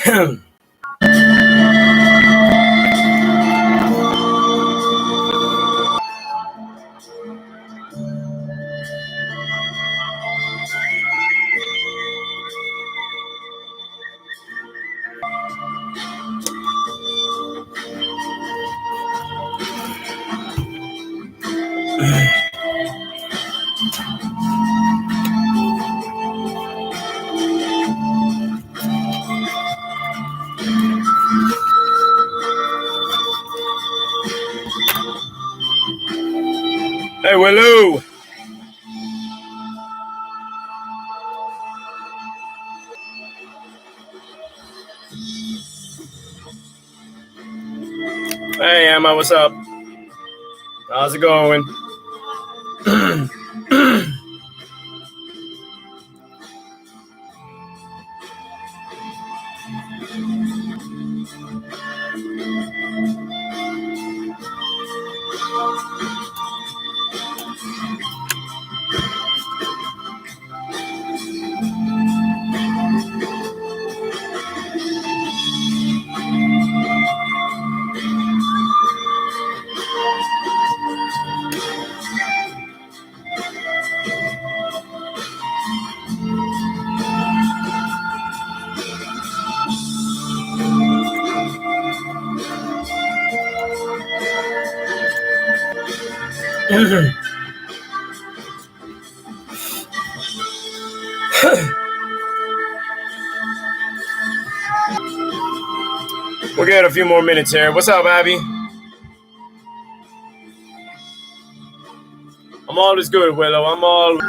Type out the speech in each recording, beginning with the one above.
Hey, Willow. Hey, Emma, what's up? How's it going? We'll get a few more minutes here. What's up, Abby? I'm always good, Willow. I'm all.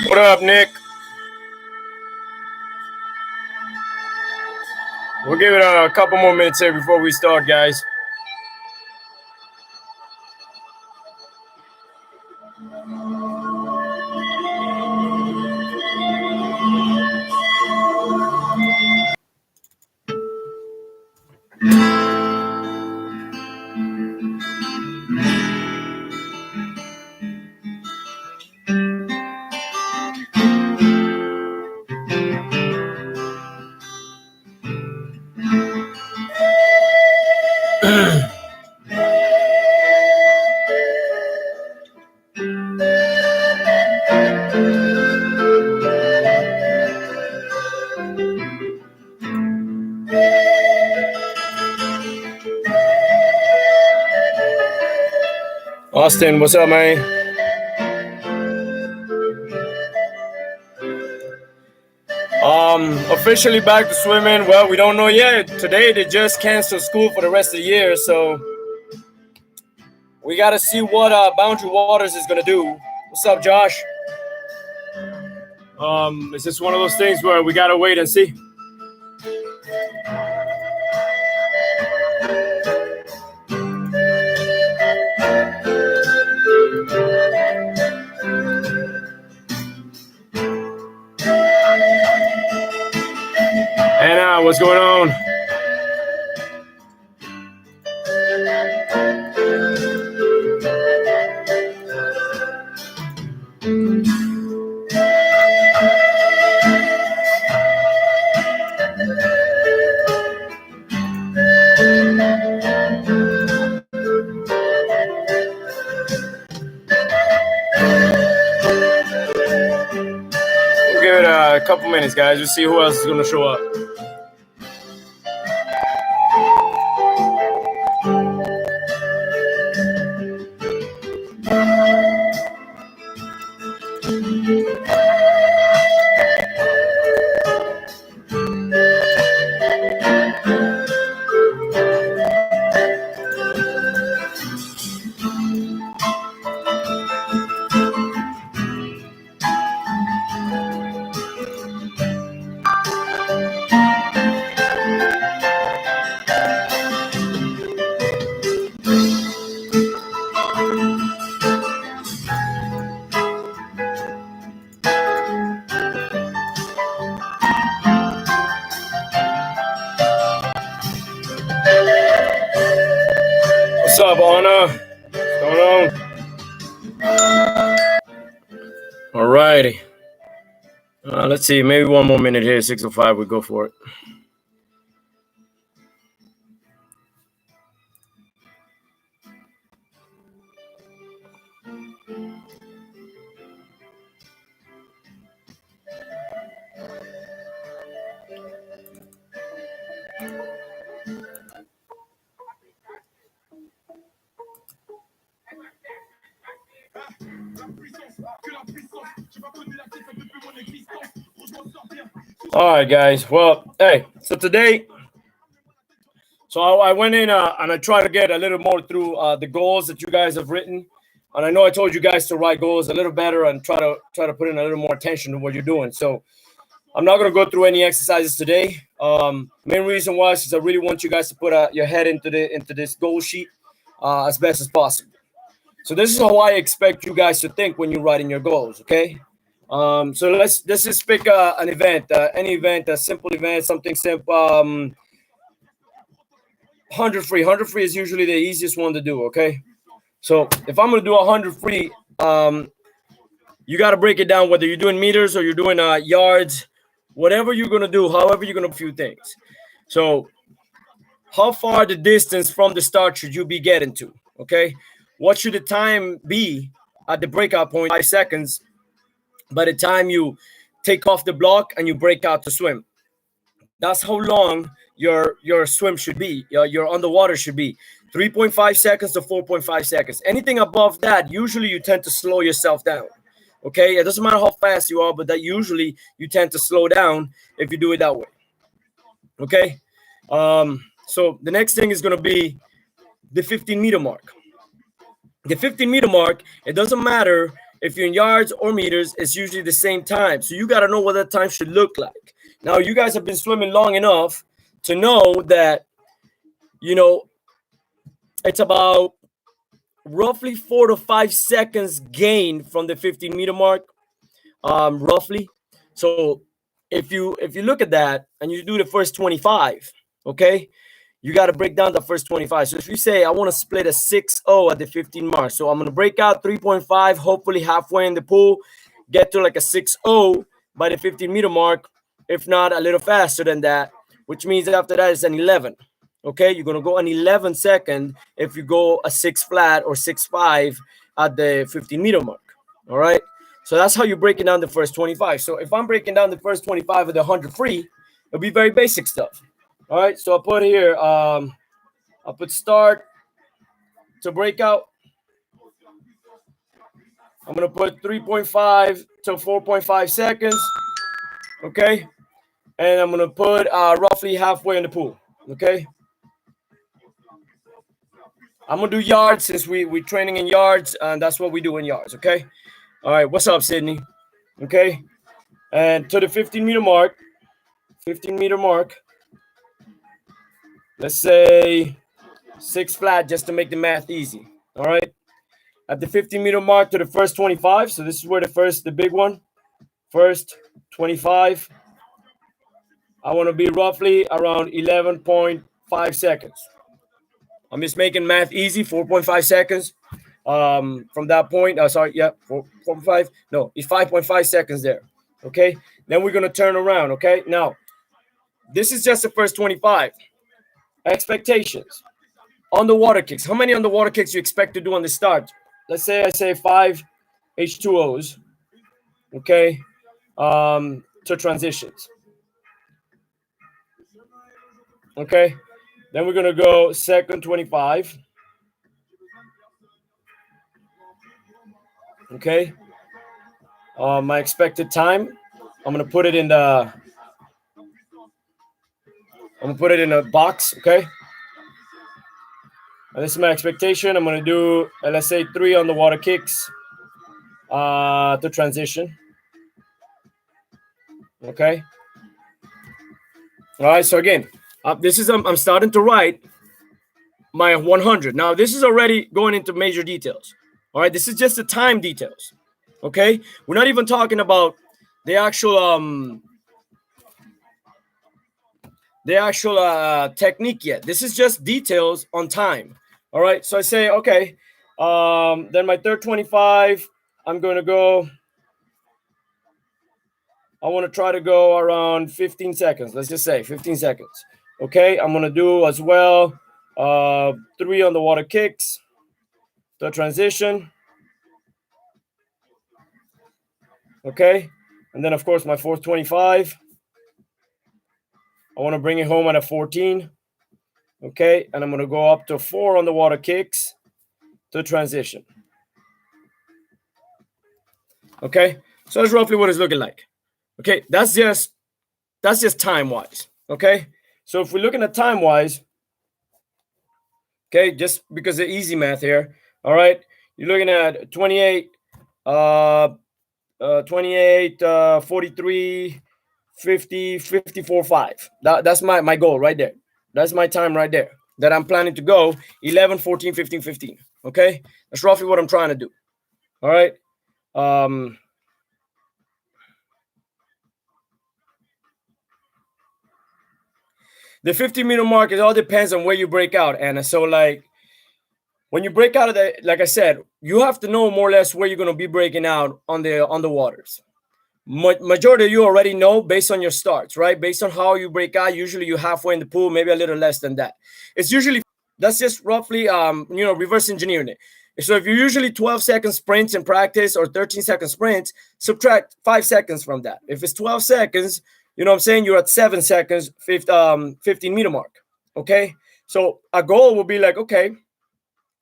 What up, Nick? We'll give it a couple more minutes here before we start, guys. Austin, what's up, man? Officially back to swimming. Well, we don't know yet. Today they just canceled school for the rest of the year, so we got to see what Boundary Waters is gonna do. What's up, Josh? It's just one of those things where we gotta wait and see. Anna, what's going on? We'll give it a couple minutes, guys. We'll see who else is gonna show up. What's up, Anna? What's going on? All righty. Let's see. Maybe one more minute here. 6:05. We go for it. All right, guys. Well, hey, so today, I went in and I tried to get a little more through the goals that you guys have written. And I know I told you guys to write goals a little better and try to put in a little more attention to what you're doing. So I'm not going to go through any exercises today. Main reason why is because I really want you guys to put your head into this goal sheet as best as possible. So this is how I expect you guys to think when you're writing your goals, okay? So let's just pick an event, any event, a simple event, something simple. 100 free. 100 free is usually the easiest one to do, okay? So if I'm going to do 100 free, you got to break it down, whether you're doing meters or you're doing yards, whatever you're going to do, however you're going to do a few things. So how far the distance from the start should you be getting to, okay? What should the time be at the breakout point, 5 seconds, by the time you take off the block and you break out to swim? That's how long your swim should be, your underwater should be. 3.5 seconds to 4.5 seconds. Anything above that, usually you tend to slow yourself down, okay? It doesn't matter how fast you are, but that usually you tend to slow down if you do it that way, okay? So the next thing is going to be the 15-meter mark. The 15-meter mark, it doesn't matter if you're in yards or meters, it's usually the same time. So you got to know what that time should look like. Now, you guys have been swimming long enough to know that, it's about roughly 4 to 5 seconds gain from the 15-meter mark, roughly. So if you look at that and you do the first 25, okay, you got to break down the first 25. So if you say, I want to split a 6-0 at the 15 mark, so I'm going to break out 3.5, hopefully halfway in the pool, get to like a 6-0 by the 15-meter mark, if not a little faster than that, which means after that it's an 11. Okay, you're going to go an 11 second if you go a 6 flat or 6.5 at the 15-meter mark. All right, so that's how you're breaking down the first 25. So if I'm breaking down the first 25 of the 100 free, it'll be very basic stuff. All right, so I'll put here, I'll put start to breakout. I'm going to put 3.5 to 4.5 seconds, okay? And I'm going to put roughly halfway in the pool, okay? I'm going to do yards since we're training in yards, and that's what we do in yards, okay? All right, what's up, Sydney? Okay, and to the 15-meter mark, let's say 6 flat just to make the math easy, all right? At the 15-meter mark to the first 25, so this is where the big one, first 25, I want to be roughly around 11.5 seconds. I'm just making math easy, 4.5 seconds from that point. 4.5. No, it's 5.5 seconds there, okay? Then we're going to turn around, okay? Now, this is just the first 25. Expectations. Underwater kicks. How many underwater kicks you expect to do on the start? Let's say I say 5 H2Os, okay, to transitions. Okay, then we're going to go second 25. Okay, my expected time, I'm going to put it in a box, okay? And this is my expectation. I'm going to do, let's say, 3 underwater kicks to transition. Okay. All right. So again, this is I'm starting to write my 100. Now this is already going into major details. All right. This is just the time details. Okay. We're not even talking about the actual technique yet. This is just details on time. All right. So I say, okay. Then my third 25, I'm going to go. I want to try to go around 15 seconds. Let's just say 15 seconds. Okay. I'm going to do as well 3 on the water kicks, the transition. Okay. And then, of course, my fourth 25. I want to bring it home at a 14. Okay. And I'm going to go up to 4 on the water kicks to transition. Okay. So that's roughly what it's looking like. Okay. That's just time wise. Okay. So if we're looking at time wise, okay, just because of easy math here. All right. You're looking at 28, 43, 50, 54, 5. That's my goal right there. That's my time right there that I'm planning to go 11, 14, 15, 15. Okay. That's roughly what I'm trying to do. All right. The 50-meter mark, it all depends on where you break out, Anna. So like when you break out of the, like I said, you have to know more or less where you're going to be breaking out on the waters. Majority of you already know based on your starts, right? Based on how you break out, usually you halfway in the pool, maybe a little less than that. It's usually, that's just roughly reverse engineering it. So if you're usually 12-second sprints in practice or 13-second sprints, subtract 5 seconds from that. If it's 12 seconds, you know what I'm saying, you're at 7 seconds, 15-meter mark. Okay. So a goal will be like, okay,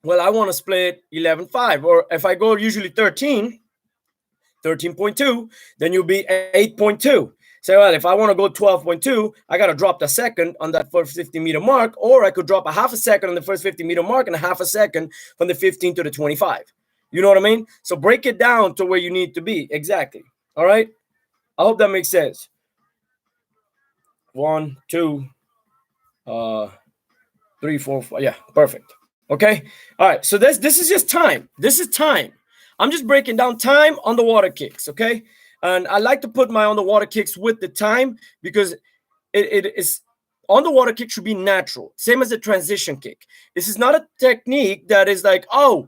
well, I want to split 11.5, or if I go usually 13.2, then you'll be 8.2. So, well, if I want to go 12.2, I got to drop the second on that first 50-meter mark, or I could drop a half a second on the first 50-meter mark and a half a second from the 15 to the 25. You know what I mean? So break it down to where you need to be. Exactly. All right. I hope that makes sense. 1, 2, 3, 4, 5. Yeah, perfect. Okay. All right. So this is just time. This is time. I'm just breaking down time on the water kicks. Okay. And I like to put my on the water kicks with the time because it is on the water kick should be natural. Same as a transition kick. This is not a technique that is like, oh,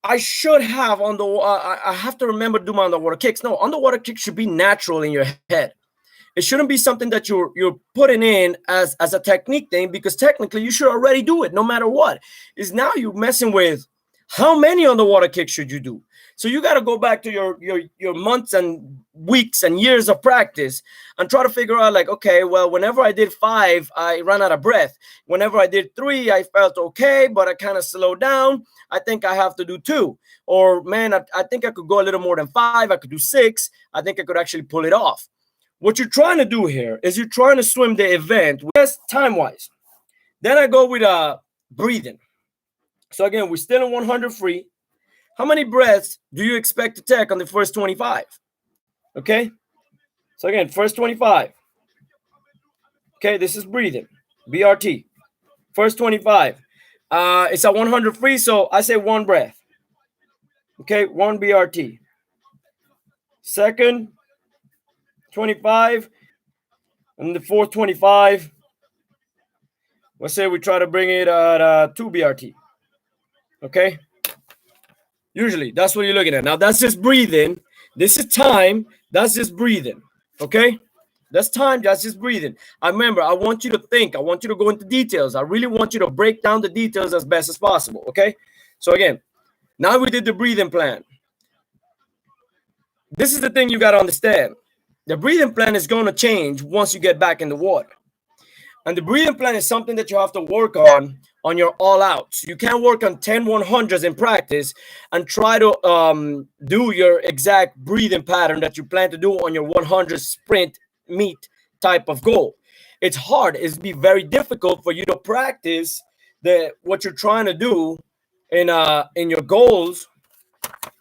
I should have on the, I have to remember to do my underwater kicks. No, underwater kicks should be natural in your head. It shouldn't be something that you're putting in as a technique thing, because technically you should already do it no matter what. Is now you're messing with how many underwater kicks should you do? So you got to go back to your months and weeks and years of practice and try to figure out like, okay, well, whenever I did 5, I ran out of breath. Whenever I did 3, I felt okay, but I kind of slowed down. I think I have to do 2. Or man, I think I could go a little more than 5. I could do 6. I think I could actually pull it off. What you're trying to do here is you're trying to swim the event just time-wise. Then I go with breathing. So again, we're still in 100 free. How many breaths do you expect to take on the first 25? Okay. So again, first 25. Okay, this is breathing. BRT. First 25. It's at 100 free, so I say 1 breath. Okay, 1 BRT. Second 25, and the fourth 25. Let's say we try to bring it at 2 BRT. Okay. Usually that's what you're looking at. Now that's just breathing. This is time. That's just breathing. Okay. That's time. That's just breathing. I remember, I want you to think. I want you to go into details. I really want you to break down the details as best as possible. Okay. So again, now we did the breathing plan. This is the thing you got to understand. The breathing plan is going to change once you get back in the water. And the breathing plan is something that you have to work on your all outs. You can't work on 10 100s in practice and try to do your exact breathing pattern that you plan to do on your 100 sprint meet type of goal. It's hard. It's be very difficult for you to practice what you're trying to do in your goals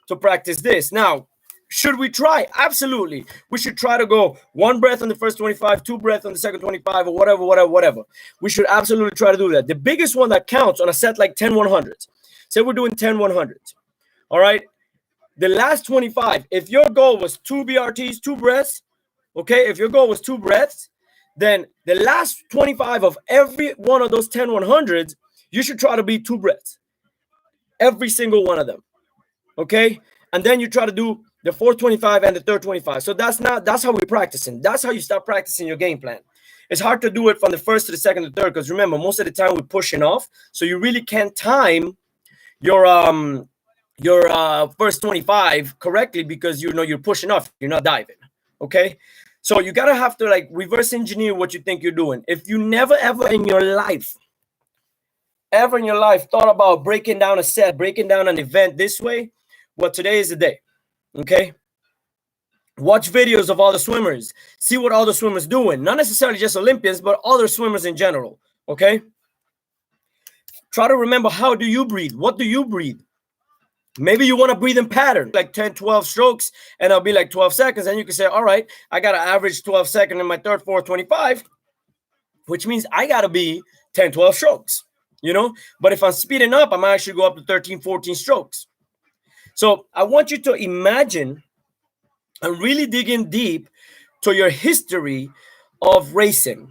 to practice this. Now, should we try? Absolutely. We should try to go 1 breath on the first 25, 2 breaths on the second 25, or whatever. We should absolutely try to do that. The biggest one that counts on a set like 10 100s. Say we're doing 10 100s. All right. The last 25, if your goal was 2 BRTs, 2 breaths, okay, if your goal was 2 breaths, then the last 25 of every one of those 10 100s, you should try to be 2 breaths, every single one of them. Okay, and then you try to do the 425 and the third 25. So that's how we're practicing. That's how you start practicing your game plan. It's hard to do it from the first to the second to the third, because remember, most of the time we're pushing off, so you really can't time your first 25 correctly, because you know you're pushing off, you're not diving. Okay, so you gotta have to like reverse engineer what you think you're doing. If you never ever in your life thought about breaking down a set, breaking down an event this way, well, today is the day. Okay, watch videos of all the swimmers, see what all the swimmers doing, not necessarily just Olympians, but other swimmers in general. Okay, try to remember, how do you breathe? What do you breathe? Maybe you want to breathe in pattern, like 10, 12 strokes, and I'll be like 12 seconds. And you can say, all right, I got to average 12 seconds in my third, fourth, 25, which means I got to be 10, 12 strokes, you know? But if I'm speeding up, I might actually go up to 13, 14 strokes. So I want you to imagine and really dig in deep to your history of racing,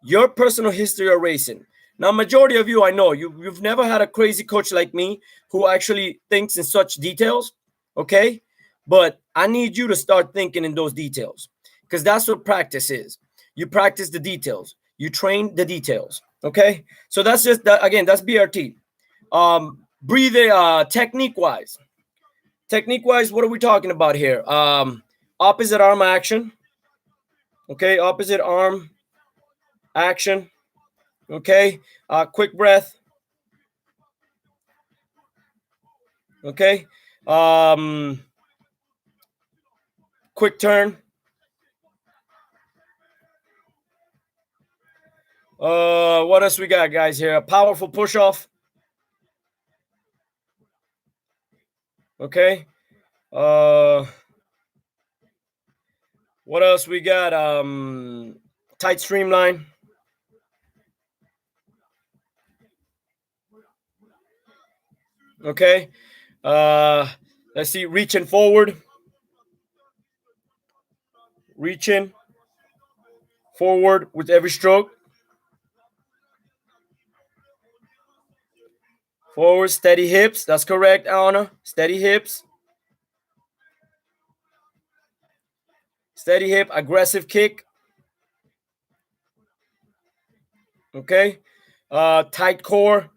your personal history of racing. Now, majority of you, I know you've never had a crazy coach like me who actually thinks in such details, okay? But I need you to start thinking in those details, because that's what practice is. You practice the details. You train the details, okay? So that's just that. Again, that's BRT. Breathing, technique-wise. Technique-wise, what are we talking about here? Opposite arm action, okay? Opposite arm action. Okay, quick breath. Okay, quick turn. What else we got, guys? Here, a powerful push off. Okay. What else we got? Tight streamline. Okay. Let's see, reaching forward. Reaching forward with every stroke. Forward, steady hips. That's correct, Anna. Steady hips. Steady hip, aggressive kick. Okay. Tight core.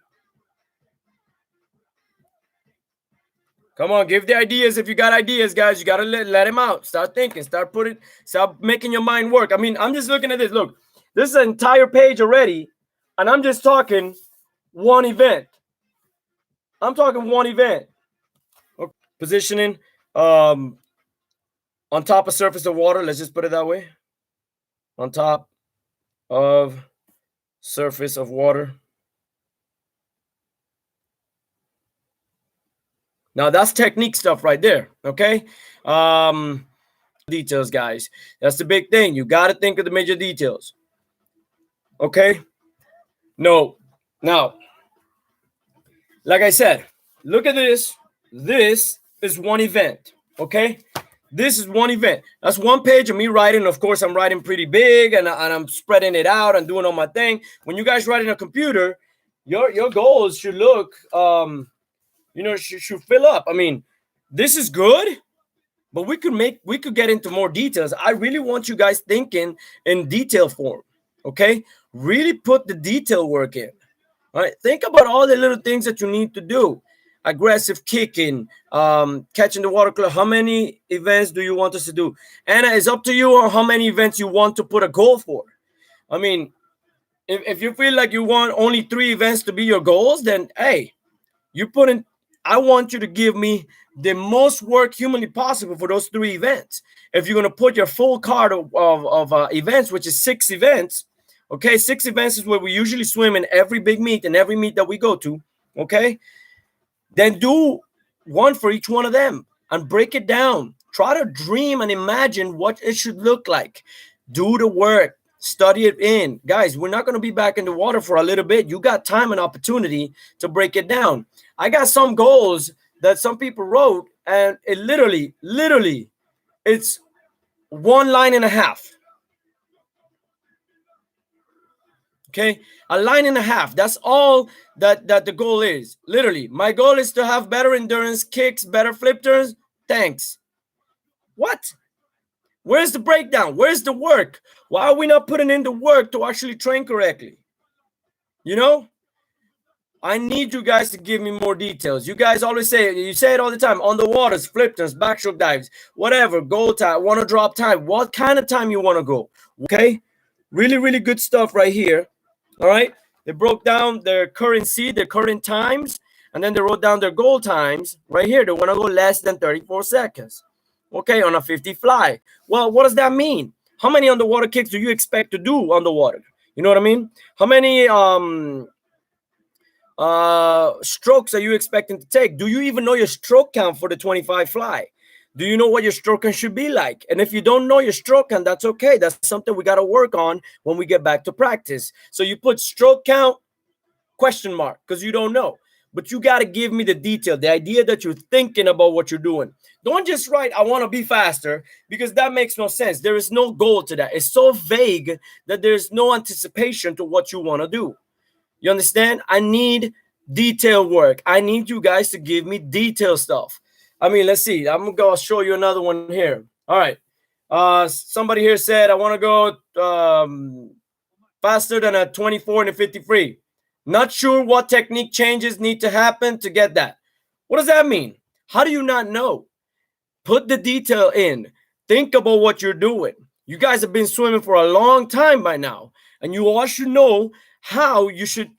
Come on, give the ideas. If you got ideas, guys, you got to let them out. Start thinking. Start making your mind work. I mean, I'm just looking at this. Look, this is an entire page already, and I'm just talking one event. I'm talking one event. Okay. Positioning on top of surface of water. Let's just put it that way. On top of surface of water. Now that's technique stuff right there. Okay. Details, guys. That's the big thing. You got to think of the major details. Okay. No. Now, like I said, look at this. This is one event. Okay. This is one event. That's one page of me writing. Of course, I'm writing pretty big, and I'm spreading it out and doing all my thing. When you guys write in a computer, your goals should look, should fill up. I mean, this is good, but we could get into more details. I really want you guys thinking in detail form. Okay, really put the detail work in. All right, think about all the little things that you need to do. Aggressive kicking, catching the water club. How many events do you want us to do? Anna, it's up to you on how many events you want to put a goal for. I mean, if you feel like you want only 3 events to be your goals, then hey, I want you to give me the most work humanly possible for those 3 events. If you're going to put your full card of events, which is 6 events, okay, 6 events is where we usually swim in every big meet and every meet that we go to, okay? Then do one for each one of them and break it down. Try to dream and imagine what it should look like. Do the work. Study it in. Guys, we're not going to be back in the water for a little bit. You got time and opportunity to break it down. I got some goals that some people wrote, and it literally, it's 1.5 lines. Okay, a line and a half. That's all that the goal is. Literally, my goal is to have better endurance kicks, better flip turns. Thanks. What? Where's the breakdown? Where's the work? Why are we not putting in the work to actually train correctly? You know, I need you guys to give me more details. You guys always say, you say it all the time, on the waters, flip turns, backstroke dives, whatever, goal time, want to drop time, what kind of time you want to go. Okay, really, really good stuff right here. All right, they broke down their current seed, their current times, and then they wrote down their goal times right here. They want to go less than 34 seconds. Okay, on a 50 fly. Well, what does that mean? How many underwater kicks do you expect to do underwater? You know what I mean? How many strokes are you expecting to take? Do you even know your stroke count for the 25 fly? Do you know what your stroke count should be like? And if you don't know your stroke count, that's okay. That's something we got to work on when we get back to practice. So you put stroke count question mark because you don't know, but you got to give me the detail, the idea that you're thinking about what you're doing. Don't just write I want to be faster, because that makes no sense. There is no goal to that. It's so vague that there's no anticipation to what you want to do. You understand? I need detailed work. I need you guys to give me detailed stuff. I mean, let's see. I'm gonna show you another one here. All right. Somebody here said I want to go faster than a 24 and a 53. Not sure what technique changes need to happen to get that. What does that mean? How do you not know? Put the detail in. Think about what you're doing. You guys have been swimming for a long time by now, and you all should know how you should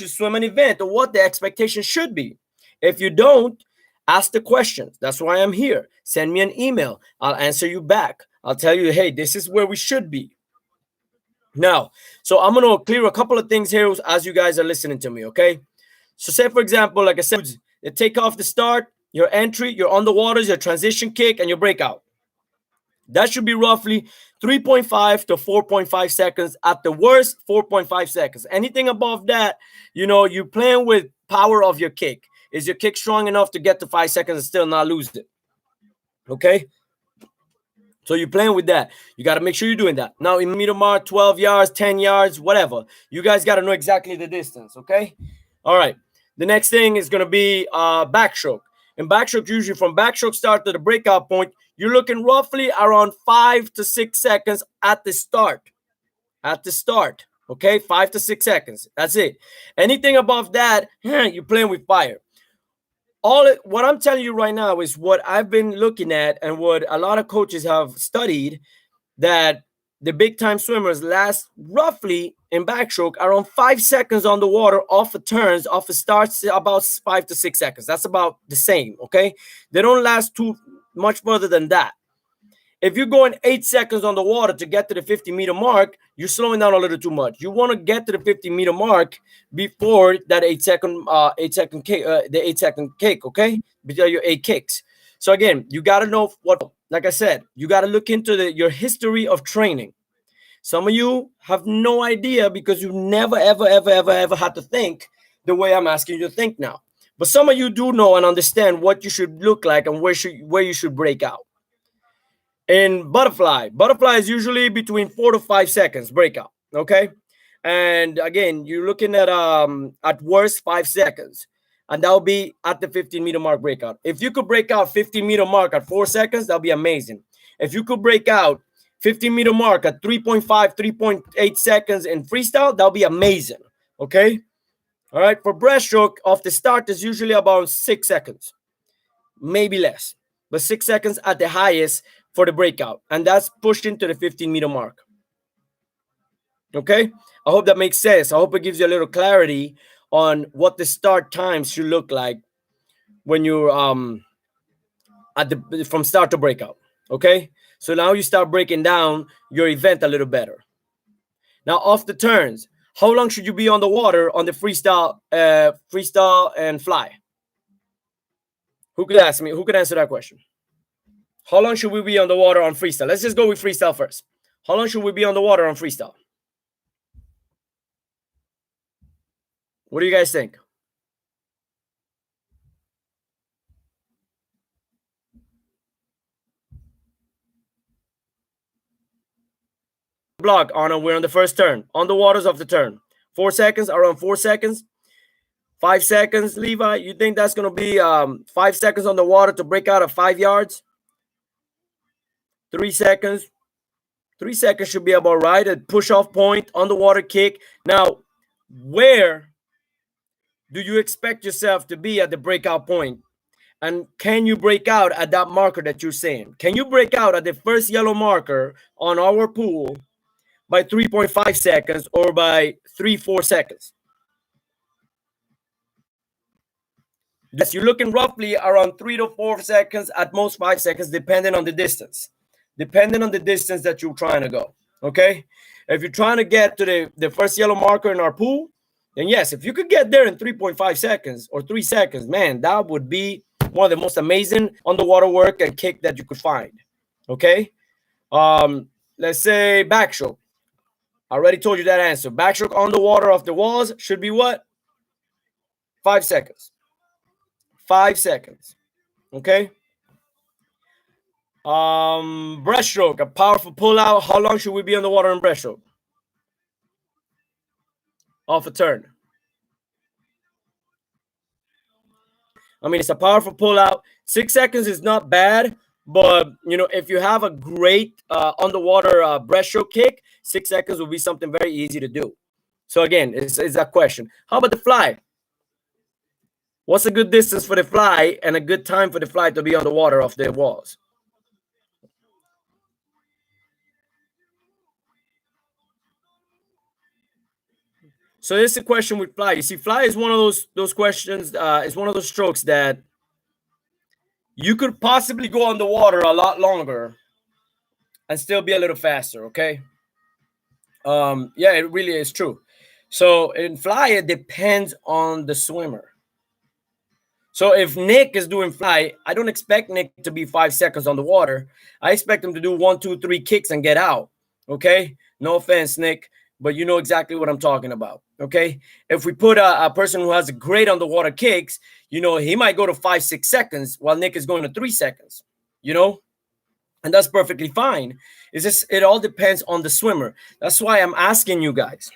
swim an event or what the expectation should be. If you don't, ask the questions. That's why I'm here. Send me an email. I'll answer you back. I'll tell you, hey, this is where we should be. Now, so I'm going to clear a couple of things here as you guys are listening to me, okay? So say, for example, like I said, the takeoff, the start, your entry, your underwaters, your transition kick, and your breakout. That should be roughly 3.5 to 4.5 seconds. At the worst, 4.5 seconds. Anything above that, you're playing with power of your kick. Is your kick strong enough to get to 5 seconds and still not lose it? Okay? So you're playing with that. You got to make sure you're doing that. Now, in meter mark, 12 yards, 10 yards, whatever. You guys got to know exactly the distance, okay? All right. The next thing is going to be backstroke. And backstroke, usually from backstroke start to the breakout point, you're looking roughly around 5 to 6 seconds at the start. At the start, okay? 5 to 6 seconds. That's it. Anything above that, you're playing with fire. What I'm telling you right now is what I've been looking at and what a lot of coaches have studied, that the big time swimmers last roughly in backstroke around 5 seconds on the water off of turns, off of starts, about 5 to 6 seconds. That's about the same, okay? They don't last too much further than that. If you're going 8 seconds on the water to get to the 50-meter mark, you're slowing down a little too much. You want to get to the 50-meter mark before that 8-second kick, the 8-second kick, okay? Before your 8 kicks. So again, you got to know what, like I said, you got to look into your history of training. Some of you have no idea because you never, ever, ever, ever, ever had to think the way I'm asking you to think now. But some of you do know and understand what you should look like and where you should break out. In butterfly is usually between 4 to 5 seconds breakout, okay? And again, you're looking at worst 5 seconds, and that'll be at the 15-meter mark breakout. If you could break out 15-meter mark at 4 seconds, that'll be amazing. If you could break out 15-meter mark at 3.5, 3.8 seconds in freestyle, that'll be amazing, okay? All right, for breaststroke, off the start is usually about 6 seconds, maybe less, but 6 seconds at the highest for the breakout, and that's pushed into the 15-meter mark. Okay, I hope that makes sense. I hope it gives you a little clarity on what the start times should look like when you're from start to breakout. Okay, so now you start breaking down your event a little better. Now, off the turns, how long should you be on the water on the freestyle and fly? Who could ask me? Who could answer that question? How long should we be on the water on freestyle? Let's just go with freestyle first. How long should we be on the water on freestyle? What do you guys think? block, Anna. We're on the first turn. On the waters of the turn. 4 seconds, around 4 seconds. 5 seconds, Levi. You think that's going to be 5 seconds on the water to break out at 5 yards? 3 seconds. 3 seconds should be about right. A push-off point, underwater kick. Now, where do you expect yourself to be at the breakout point? And can you break out at that marker that you're saying? Can you break out at the first yellow marker on our pool by 3.5 seconds or by 3-4 seconds? Yes, you're looking roughly around 3 to 4 seconds, at most 5 seconds, depending on the distance. Depending on the distance that you're trying to go. Okay? If you're trying to get to the first yellow marker in our pool, then yes, if you could get there in 3.5 seconds or 3 seconds, man, that would be one of the most amazing underwater work and kick that you could find. Okay? Let's say backstroke. I already told you that answer. Backstroke on the water off the walls should be what? 5 seconds. 5 seconds. Okay? Breaststroke, a powerful pull out. How long should we be on the water in breaststroke? Off a turn. I mean, it's a powerful pull out. 6 seconds is not bad, but you know, if you have a great underwater breaststroke kick, 6 seconds will be something very easy to do. So again, it's that question. How about the fly? What's a good distance for the fly and a good time for the fly to be on the water off the walls? So this is a question with fly. You see, fly is one of those questions. It's one of those strokes that you could possibly go on the water a lot longer and still be a little faster. Okay. Yeah, it really is true. So in fly, it depends on the swimmer. So if Nick is doing fly, I don't expect Nick to be 5 seconds on the water. I expect him to do 1, 2, 3 kicks and get out. Okay. No offense, Nick, but you know exactly what I'm talking about. Okay. If we put a person who has a great underwater kicks, you know, he might go to 5, 6 seconds while Nick is going to 3 seconds, you know, and that's perfectly fine. It's just, it all depends on the swimmer. That's why I'm asking you guys.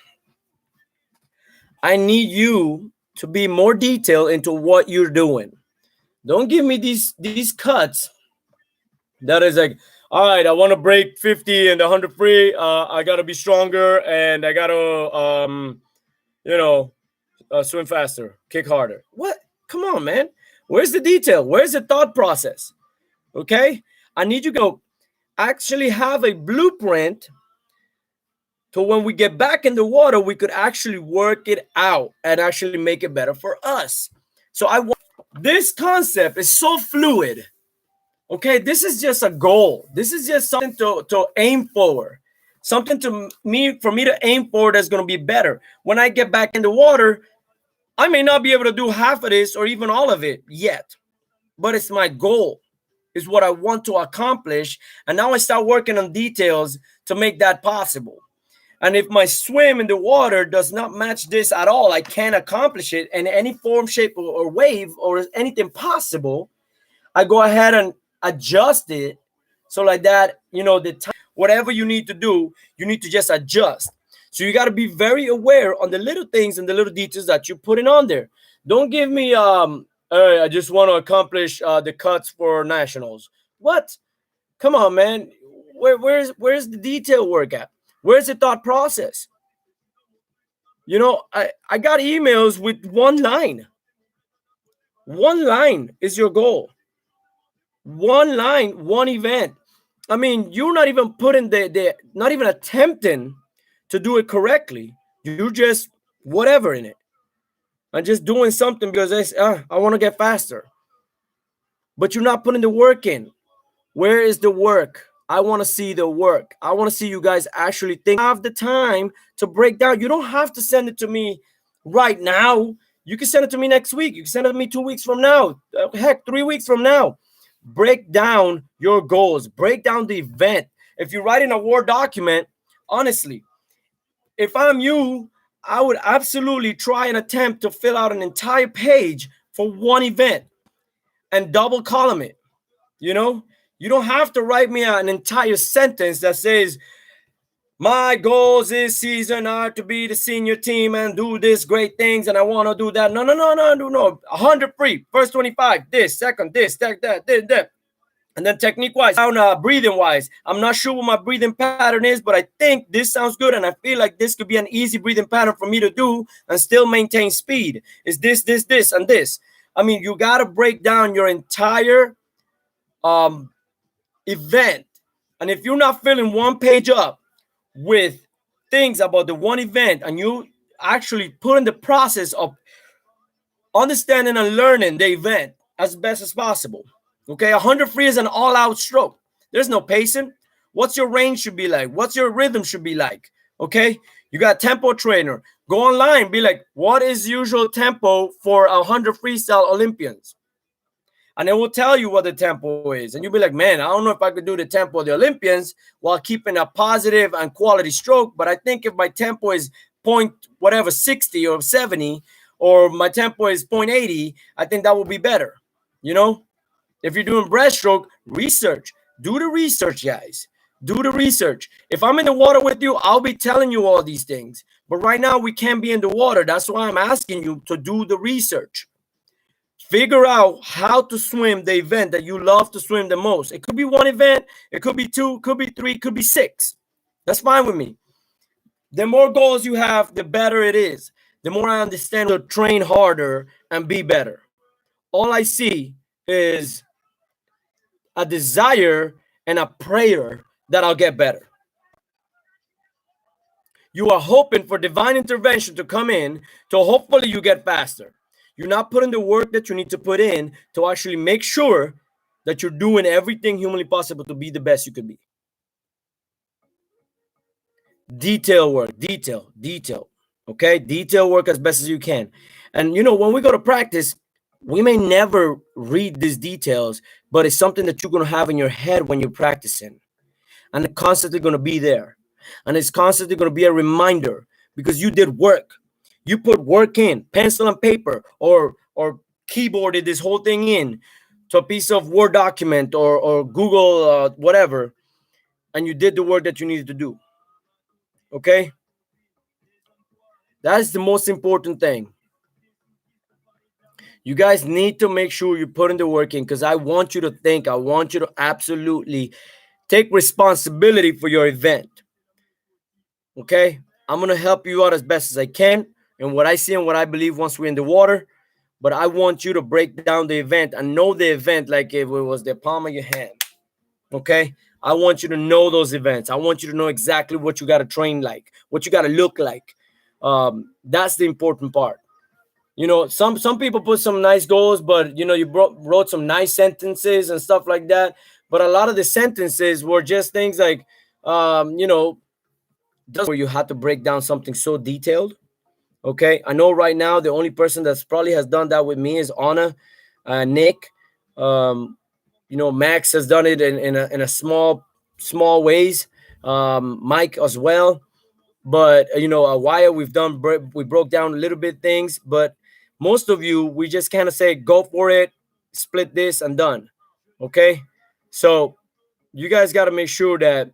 I need you to be more detailed into what you're doing. Don't give me these cuts that is like, all right, I want to break 50 and 100 free. I got to be stronger and I got to, swim faster, kick harder. What? Come on, man. Where's the detail? Where's the thought process? Okay? I need you to actually have a blueprint so when we get back in the water, we could actually work it out and actually make it better for us. So this concept is so fluid. Okay, this is just a goal. This is just something to aim for. Something for me to aim for that's going to be better. When I get back in the water, I may not be able to do half of this or even all of it yet. But it's my goal. It's what I want to accomplish. And now I start working on details to make that possible. And if my swim in the water does not match this at all, I can't accomplish it in any form, shape, or wave or anything possible. I go ahead and adjust it. So like that, you know, the time, whatever you need to do, you need to just adjust. So you got to be very aware on the little things and the little details that you're putting on there. Don't give me, I just want to accomplish the cuts for nationals. What? Come on, man. Where's the detail work at? Where's the thought process? You know, I got emails with one line. One line is your goal. One line, one event. I mean, you're not even putting not even attempting to do it correctly. You're just whatever in it. And just doing something because I want to get faster. But you're not putting the work in. Where is the work? I want to see the work. I want to see you guys actually have the time to break down. You don't have to send it to me right now. You can send it to me next week. You can send it to me 2 weeks from now. Heck, 3 weeks from now. Break down your goals. Break down the event. If you're writing a Word document, honestly, if I'm you, I would absolutely try and attempt to fill out an entire page for one event and double column it. You know? You don't have to write me an entire sentence that says My goals this season are to be the senior team and do this great things, and I want to do that. No, no, no, no, no, no. 100 free, first 25, this, second, this, that. And then technique wise, breathing wise, I'm not sure what my breathing pattern is, but I think this sounds good. And I feel like this could be an easy breathing pattern for me to do and still maintain speed. Is this, and this. I mean, you got to break down your entire event. And if you're not filling one page up with things about the one event and you actually put in the process of understanding and learning the event as best as possible. Okay, 100 free is an all-out stroke. There's no pacing. What's your range should be like? What's your rhythm should be like? Okay, you got tempo trainer. Go online, be like, what is usual tempo for 100 freestyle Olympians? And it will tell you what the tempo is. And you'll be like, man, I don't know if I could do the tempo of the Olympians while keeping a positive and quality stroke. But I think if my tempo is point whatever 60 or 70, or my tempo is 0.80, I think that will be better. You know, if you're doing breaststroke, research. Do the research, guys. Do the research. If I'm in the water with you, I'll be telling you all these things. But right now, we can't be in the water. That's why I'm asking you to do the research. Figure out how to swim the event that you love to swim the most. It could be one event, it could be two, could be three, could be six. That's fine with me. The more goals you have, the better it is. The more I understand to train harder and be better. All I see is a desire and a prayer that I'll get better. You are hoping for divine intervention to come in to hopefully you get faster. You're not putting the work that you need to put in to actually make sure that you're doing everything humanly possible to be the best you could be. Detail work, detail. Okay, detail work as best as you can. And you know, when we go to practice, we may never read these details, but it's something that you're going to have in your head when you're practicing, and it's constantly going to be there, and it's constantly going to be a reminder because you did work. You put work in, pencil and paper, or keyboarded this whole thing in to a piece of Word document or Google whatever, and you did the work that you needed to do. Okay, that is the most important thing. You guys need to make sure you put in the work in, because I want you to think, I want you to absolutely take responsibility for your event. Okay, I'm gonna help you out as best as I can and what I see and what I believe once we're in the water. But I want you to break down the event and know the event like if it was the palm of your hand. Okay, I want you to know those events. I want you to know exactly what you got to train like, what you got to look like. That's the important part. You know, some people put some nice goals, but you know, you wrote some nice sentences and stuff like that. But a lot of the sentences were just things like, you know, where you had to break down something so detailed. Okay, I know right now the only person that's probably has done that with me is Anna, Nick. You know, Max has done it in a small ways. Mike as well. But you know, Wire, we broke down a little bit things, but most of you, we just kind of say go for it, split this and done. Okay, so you guys got to make sure that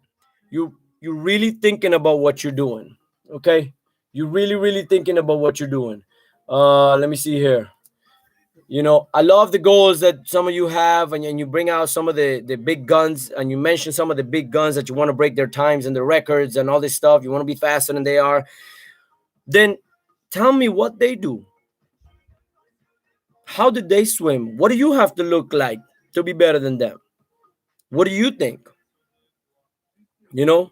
you're really thinking about what you're doing. Okay, you're really thinking about what you're doing. Let me see here. You know, I love the goals that some of you have, and you bring out some of the big guns, and you mention some of the big guns that you want to break their times and their records and all this stuff. You want to be faster than they are. Then tell me what they do. How did they swim? What do you have to look like to be better than them? What do you think? You know,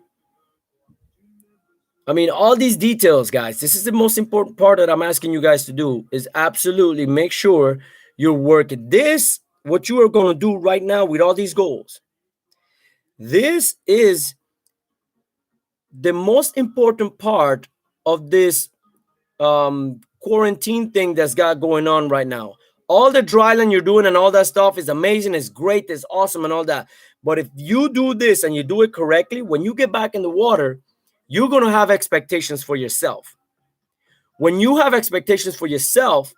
I mean, all these details, guys. This is the most important part that I'm asking you guys to do is absolutely make sure you're working this, what you are going to do right now with all these goals. This is the most important part of this quarantine thing that's got going on right now. All the dryland you're doing and all that stuff is amazing, it's great, it's awesome and all that. But if you do this and you do it correctly, when you get back in the water, you're going to have expectations for yourself. When you have expectations for yourself,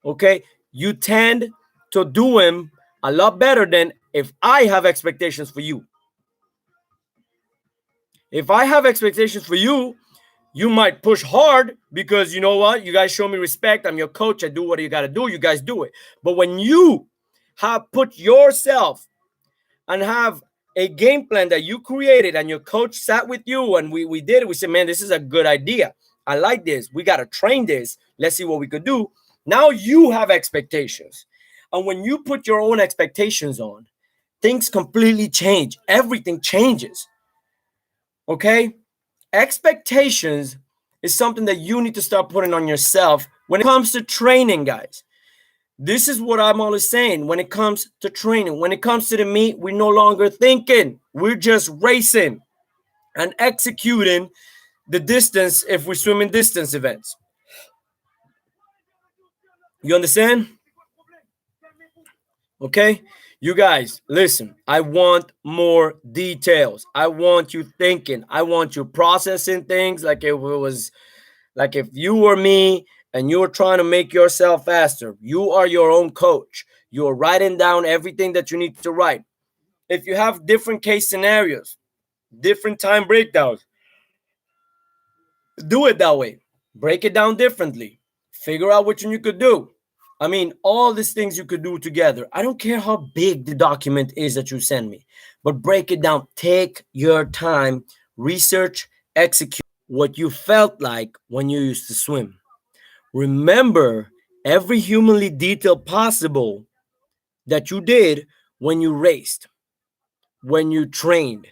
okay, you tend to do them a lot better than if I have expectations for you. If I have expectations for you, you might push hard because you know what? You guys show me respect. I'm your coach. I do what you got to do. You guys do it. But when you have put yourself and have a game plan that you created and your coach sat with you and we did it, we said, man, this is a good idea. I like this. We got to train this. Let's see what we could do. Now you have expectations. And when you put your own expectations on, things completely change. Everything changes. Okay? Expectations is something that you need to start putting on yourself when it comes to training, guys. This is what I'm always saying when it comes to training. When it comes to the meet, we're no longer thinking. We're just racing and executing the distance if we swim in distance events. You understand? Okay? You guys, listen, I want more details. I want you thinking. I want you processing things like if it was like if you were me and you were trying to make yourself faster. You are your own coach. You're writing down everything that you need to write. If you have different case scenarios, different time breakdowns, do it that way. Break it down differently. Figure out which one you could do. I mean, all these things you could do together. I don't care how big the document is that you send me, but break it down. Take your time, research, execute what you felt like when you used to swim. Remember every humanly detail possible that you did when you raced, when you trained.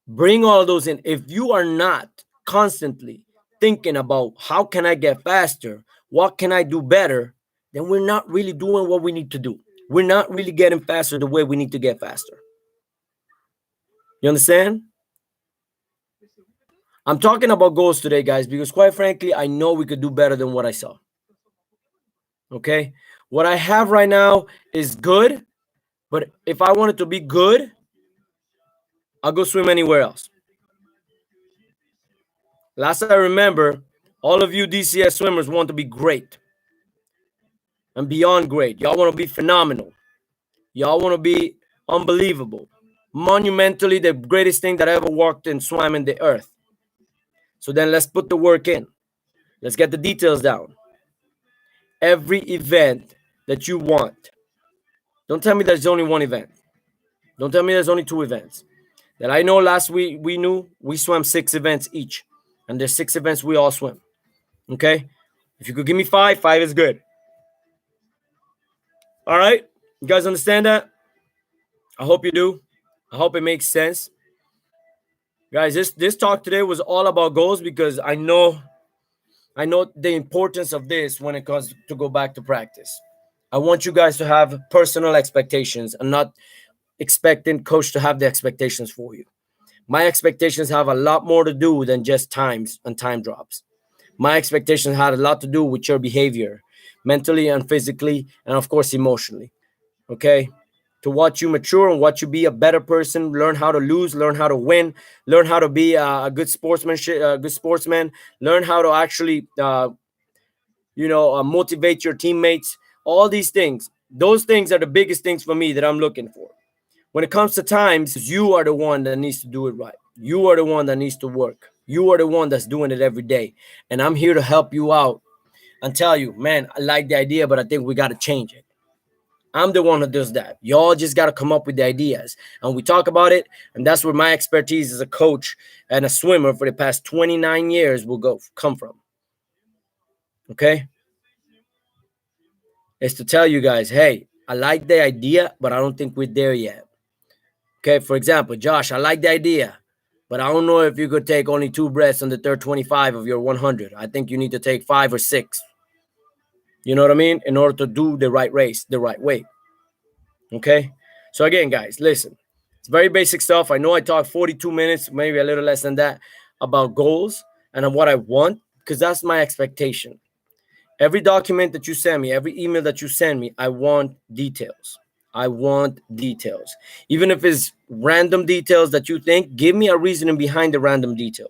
Bring all those in. If you are not constantly thinking about how can I get faster, what can I do better, then we're not really doing what we need to do. We're not really getting faster the way we need to get faster. You understand? I'm talking about goals today, guys, because quite frankly, I know we could do better than what I saw. Okay? What I have right now is good, but if I want it to be good, I'll go swim anywhere else. Last I remember, all of you DCS swimmers want to be great and beyond great. Y'all want to be phenomenal. Y'all want to be unbelievable. Monumentally the greatest thing that ever walked and swam in the earth. So then let's put the work in. Let's get the details down. Every event that you want. Don't tell me there's only one event. Don't tell me there's only two events. That I know last week we swam 6 events each. And there's 6 events we all swim. Okay? If you could give me 5, 5 is good. All right? You guys understand that? I hope you do. I hope it makes sense. Guys, this talk today was all about goals because I know the importance of this when it comes to go back to practice. I want you guys to have personal expectations and not expecting coach to have the expectations for you. My expectations have a lot more to do than just times and time drops. My expectations had a lot to do with your behavior, mentally and physically, and of course, emotionally. Okay? To watch you mature and watch you be a better person, learn how to lose, learn how to win, learn how to be a good sportsman, learn how to actually, motivate your teammates. All these things, those things are the biggest things for me that I'm looking for. When it comes to times, you are the one that needs to do it right. You are the one that needs to work. You are the one that's doing it every day. And I'm here to help you out and tell you, man, I like the idea, but I think we got to change it. I'm the one who does that. Y'all just got to come up with the ideas. And we talk about it. And that's where my expertise as a coach and a swimmer for the past 29 years will come from. Okay? Is to tell you guys, hey, I like the idea, but I don't think we're there yet. Okay, for example, Josh, I like the idea, but I don't know if you could take only 2 breaths on the third 25 of your 100. I think you need to take 5 or 6. You know what I mean? In order to do the right race the right way. Okay? So again, guys, listen. It's very basic stuff. I know I talked 42 minutes, maybe a little less than that, about goals and what I want, because that's my expectation. Every document that you send me, every email that you send me, I want details. I want details. Even if it's random details that you think, give me a reasoning behind the random detail.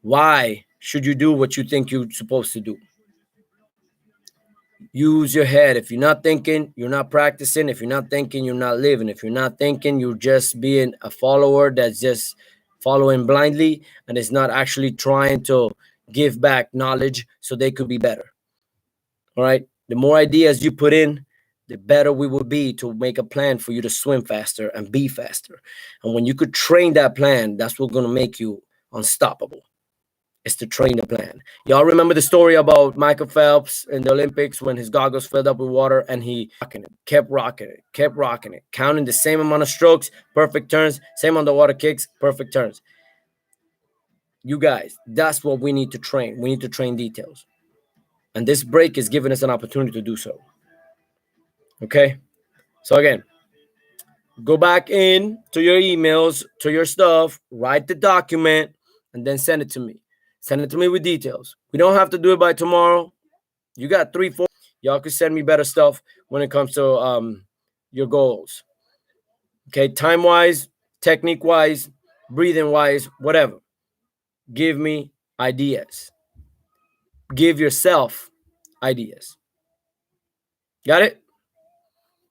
Why should you do what you think you're supposed to do? Use your head. If you're not thinking, you're not practicing. If you're not thinking, you're not living. If you're not thinking, you're just being a follower that's just following blindly and is not actually trying to give back knowledge so they could be better. All right. The more ideas you put in, the better we will be to make a plan for you to swim faster and be faster. And when you could train that plan, that's what's going to make you unstoppable. Is to train the plan. Y'all remember the story about Michael Phelps in the Olympics when his goggles filled up with water and he kept rocking it, counting the same amount of strokes, perfect turns, same underwater kicks, perfect turns. You guys, that's what we need to train. We need to train details. And this break is giving us an opportunity to do so. Okay? So again, go back in to your emails, to your stuff, write the document, and then send it to me. Send it to me with details. We don't have to do it by tomorrow. You got 3-4. Y'all can send me better stuff when it comes to your goals. Okay, time-wise, technique-wise, breathing-wise, whatever. Give me ideas. Give yourself ideas. Got it?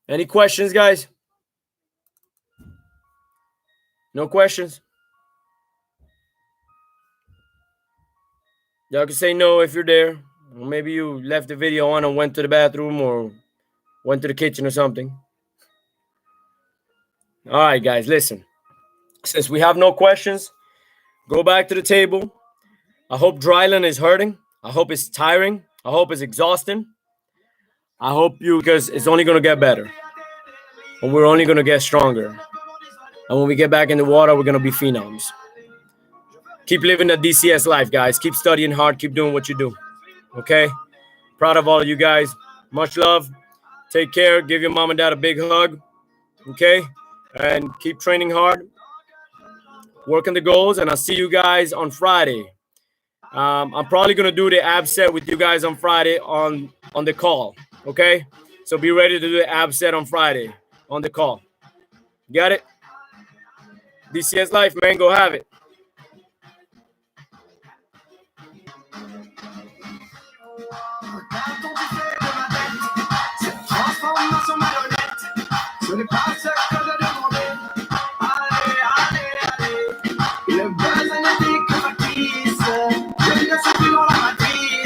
Any questions, guys? No questions? Y'all can say no if you're there. Or maybe you left the video on and went to the bathroom or went to the kitchen or something. All right, guys, listen. Since we have no questions, go back to the table. I hope dryland is hurting. I hope it's tiring. I hope it's exhausting. I hope because it's only going to get better. And we're only going to get stronger. And when we get back in the water, we're going to be phenoms. Keep living the DCS life, guys. Keep studying hard. Keep doing what you do. Okay? Proud of all of you guys. Much love. Take care. Give your mom and dad a big hug. Okay? And keep training hard. Working the goals. And I'll see you guys on Friday. I'm probably going to do the ab set with you guys on Friday on the call. Okay? So be ready to do the ab set on Friday on the call. Got it? DCS life, man. Go have it. Transforme-moi sur marionnette. Je n'ai pas